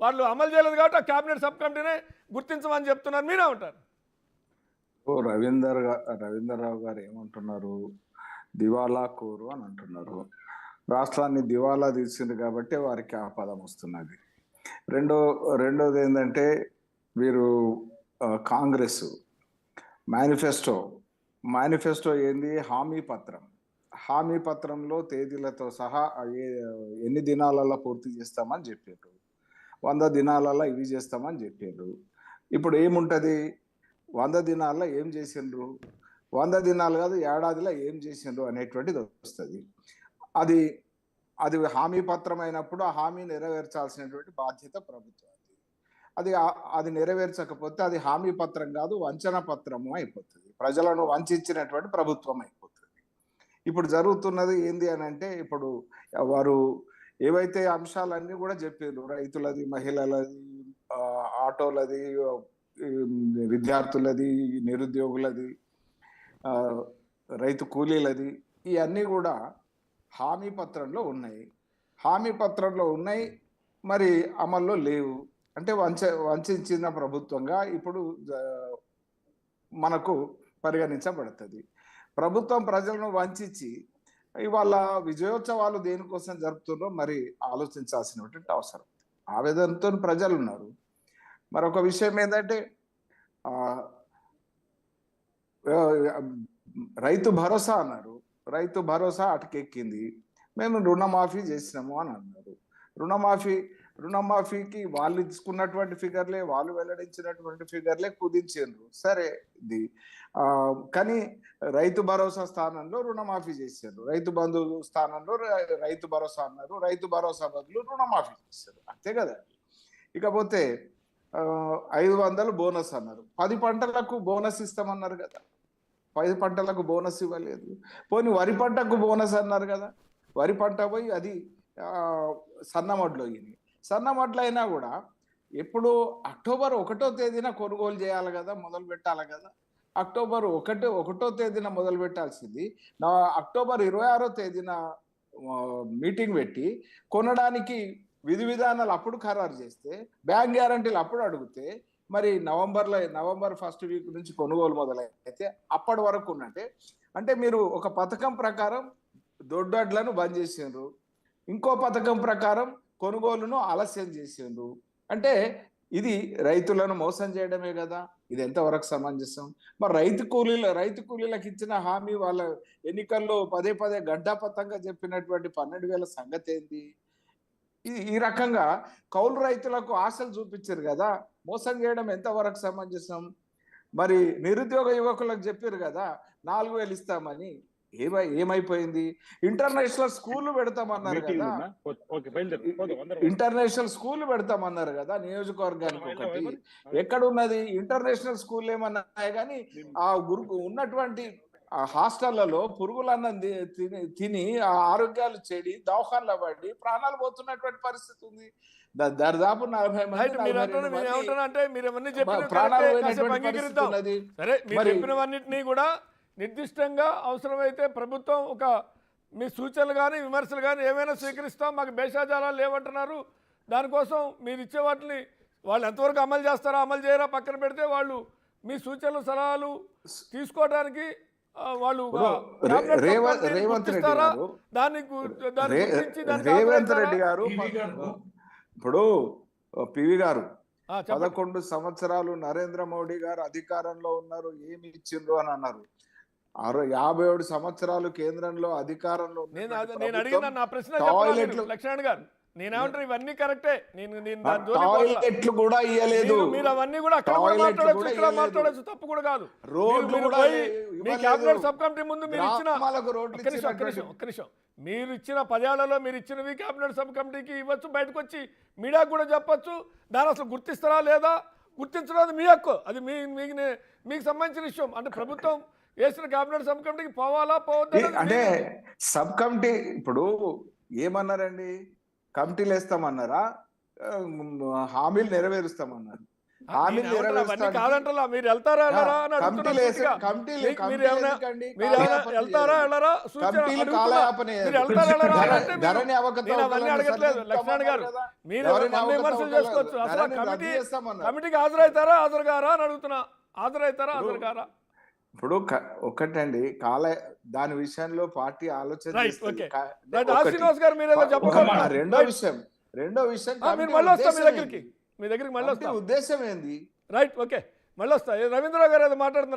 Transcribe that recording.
వాళ్ళు అమలు చేయలేదు కాబట్టి ఆ క్యాబినెట్ సబ్ కమిటీనే గుర్తించమని చెప్తున్నారు. మీరే ఉంటారు. ఓ రవీంద్రరావు గారు ఏమంటున్నారు, దివాలా కోరు అని అంటున్నారు. రాష్ట్రాన్ని దివాలా తీసింది కాబట్టి వారికి ఆ పదం వస్తున్నది. రెండోది ఏంటంటే వీరు కాంగ్రెస్ మేనిఫెస్టో ఏంది, హామీ పత్రంలో తేదీలతో సహా ఎన్ని దినాలలో పూర్తి చేస్తామని చెప్పారు. 100 దినాలలో ఇవి చేస్తామని చెప్పారు. ఇప్పుడు ఏముంటది, 100 దినాల్లో ఏం చేసిండ్రు, 100 దినాలు కాదు ఏడాదిలో ఏం చేసిండ్రు అనేటువంటిది వస్తుంది. అది హామీ పత్రం అయినప్పుడు ఆ హామీ నెరవేర్చాల్సినటువంటి బాధ్యత ప్రభుత్వం. అది నెరవేర్చకపోతే అది హామీ పత్రం కాదు, వంచన పత్రము అయిపోతుంది. ప్రజలను వంచినటువంటి ప్రభుత్వం అయిపోతుంది. ఇప్పుడు జరుగుతున్నది ఏంది అని అంటే, ఇప్పుడు వారు ఏవైతే అంశాలన్నీ కూడా చెప్పారు, రైతులది, మహిళలది, ఆటోలది, విద్యార్థులది, నిరుద్యోగులది, రైతు కూలీలది, ఇవన్నీ కూడా హామీ పత్రంలో ఉన్నాయి. మరి అమల్లో లేవు అంటే వంచిన ప్రభుత్వంగా ఇప్పుడు మనకు పరిగణించబడుతుంది. ప్రభుత్వం ప్రజలను వంచి ఇవాళ విజయోత్సవాలు దేనికోసం జరుపుతున్నారో మరి ఆలోచించాల్సినటువంటి అవసరం. ఆవేదనతో ప్రజలు ఉన్నారు. మరొక విషయం ఏంటంటే రైతు భరోసా అన్నారు. రైతు భరోసా అటకెక్కింది. మేము రుణమాఫీ చేసినాము అని అన్నారు. రుణమాఫీకి వాళ్ళు ఇచ్చుకున్నటువంటి ఫిగర్లే, వాళ్ళు వెల్లడించినటువంటి ఫిగర్లే కుదించారు. సరే, కానీ రైతు భరోసా స్థానంలో రుణమాఫీ చేశారు. రైతు బంధు స్థానంలో రైతు భరోసా అన్నారు. రైతు భరోసా బదులు రుణమాఫీ చేశారు. అంతే కదా. ఇకపోతే 500 బోనస్ అన్నారు. 10 పంటలకు బోనస్ ఇస్తామన్నారు కదా. 10 పంటలకు బోనస్ ఇవ్వలేదు. పోనీ వరి పంటకు బోనస్ అన్నారు కదా. వరి పంట పోయి అది సన్నమడ్లు అయినా కూడా ఎప్పుడు అక్టోబర్ 1వ తేదీన కొనుగోలు చేయాలి కదా, మొదలు పెట్టాలి కదా. అక్టోబర్ 1వ తేదీన మొదలు పెట్టాల్సింది అక్టోబర్ 26వ తేదీన మీటింగ్ పెట్టి కొనడానికి విధి విధానాలు అప్పుడు ఖరారు చేస్తే, బ్యాంక్ గ్యారంటీలు అప్పుడు అడిగితే, మరి నవంబర్ ఫస్ట్ వీక్ నుంచి కొనుగోలు మొదలైతే అప్పటి వరకు ఉన్నట్టే. అంటే మీరు ఒక పథకం ప్రకారం దొడ్డడ్లను బంద్ చేసిండ్రు, ఇంకో పథకం ప్రకారం కొనుగోలును ఆలస్యం చేసిండ్రు. అంటే ఇది రైతులను మోసం చేయడమే కదా. ఇది ఎంతవరకు సమంజసం? మరి రైతు కూలీలకు ఇచ్చిన హామీ వాళ్ళ ఎన్నికల్లో పదే గడ్డాపత్తంగా చెప్పినటువంటి 12,000 సంగతి ఏంది? ఈ రకంగా కౌలు రైతులకు ఆశలు చూపించారు కదా. మోసం చేయడం ఎంతవరకు సమంజసం? మరి నిరుద్యోగ యువకులకు చెప్పారు కదా 4,000 ఇస్తామని. ఏమైపోయింది? ఇంటర్నేషనల్ స్కూల్ పెడతామన్నారు కదా. నియోజకవర్గానికి ఒకటి. ఎక్కడున్నది ఇంటర్నేషనల్ స్కూల్? ఏమన్నాయి కానీ ఆ ఉన్నటువంటి ఆ హాస్టళ్లలో పురుగులన్నం తిని ఆ ఆరోగ్యాలు చెడి దవాఖానలో పడి ప్రాణాలు పోతున్నటువంటి పరిస్థితి ఉంది. దాదాపు 40 మంది చెప్పినవన్నింటినీ కూడా నిర్దిష్టంగా అవసరమైతే ప్రభుత్వం ఒక మీ సూచనలు కానీ విమర్శలు కానీ ఏమైనా స్వీకరిస్తాం. మాకు భేషజాలాలు లేవంటున్నారు. దానికోసం మీరు ఇచ్చే వాటిని వాళ్ళు ఎంతవరకు అమలు చేస్తారా, అమలు చేయరా పక్కన పెడితే, వాళ్ళు మీ సూచనలు సలహాలు తీసుకోవడానికి వాళ్ళు రేవంత్ రెడ్డి గారు ఇప్పుడు పివి గారు 11 సంవత్సరాలు నరేంద్ర మోడీ గారు అధికారంలో ఉన్నారు, ఏమి ఇచ్చిండ్రు అని అన్నారు. 57 సంవత్సరాలు కేంద్రంలో అధికారంలో నేను అడిగిన నా ప్రశ్న లక్ష్మణ్ గారు, నేనేమంటారు ఇవన్నీ కరెక్టే. టాయిలెట్లు కూడా ఇయ్యలేదు. మీరు అవన్నీ కూడా అక్కడ మాట్లాడచ్చు, తప్పు కూడా కాదు. మీ క్యాబినెట్ సబ్ కమిటీ ముందు మీరు ఇచ్చిన ఒక్క నిమిషం మీరు ఇచ్చిన 10 ఏళ్లలో మీరు ఇచ్చినవి క్యాబినెట్ సబ్ కమిటీకి ఇవ్వచ్చు, బయటకు వచ్చి మీడియాకు కూడా చెప్పచ్చు. దాన్ని అసలు గుర్తిస్తారా లేదా, గుర్తించడం మీ హక్కు, అది మీకు సంబంధించిన విషయం. అంటే ప్రభుత్వం వేసిన క్యాబినెట్ సబ్ కమిటీకి పోవాలా పోవద్దా అంటే సబ్ కమిటీ ఇప్పుడు ఏమన్నారండి, కమిటీలు వేస్తామన్నారా, హామీలు నెరవేరుస్తామన్నారు. హామీలు అవన్నీ నెరవేర్చడానికి కాదంటలా, మీరు వెళ్తారా వెళ్ళరా అని అడుగుతున్నా సూటిగా. మీరు ఏమైనా వెళ్తారా వెళ్ళరా సూచన కమిటీలు అడుగుతున్నా. కాలయాపన మీరు వెళ్తారా వెళ్ళరా ధర- అంటే ధరణి నేను అవకతవకలను అవన్నీ అడగట్లేదు సరిదిద్దామన్నారు లక్ష్మణ్ గారు. కదా. మీరు ధరణి మన విమర్శలు అవకతవకలు చేసుకోవచ్చు. అసలు ధరణి రద్దు చేస్తామన్నారు. కమిటీకి హాజరవుతారా హాజరుగారా అని అడుగుతున్నా. హాజరవుతారా హాజరుగారా? ఇప్పుడు ఒకటండి దాని విషయంలో పార్టీ ఆలోచన రైట్, చేస్తుంది. ఓకే. ఒకటి. రైట్, ఆశ్రీనివాస్ గారు మీరు ఏదో చెప్పగలరా? రెండో విషయం మీరు కమిటీ మళ్ళీ వస్తా మీ ఉద్దేశం దగ్గరికి ఏంది? మళ్ళీ వస్తా. కమిటీ ఉద్దేశం ఏంది? రైట్, ఓకే, మళ్ళీ వస్తా. రవీంద్రరావు గారు ఏదో మాట్లాడుతున్నారు.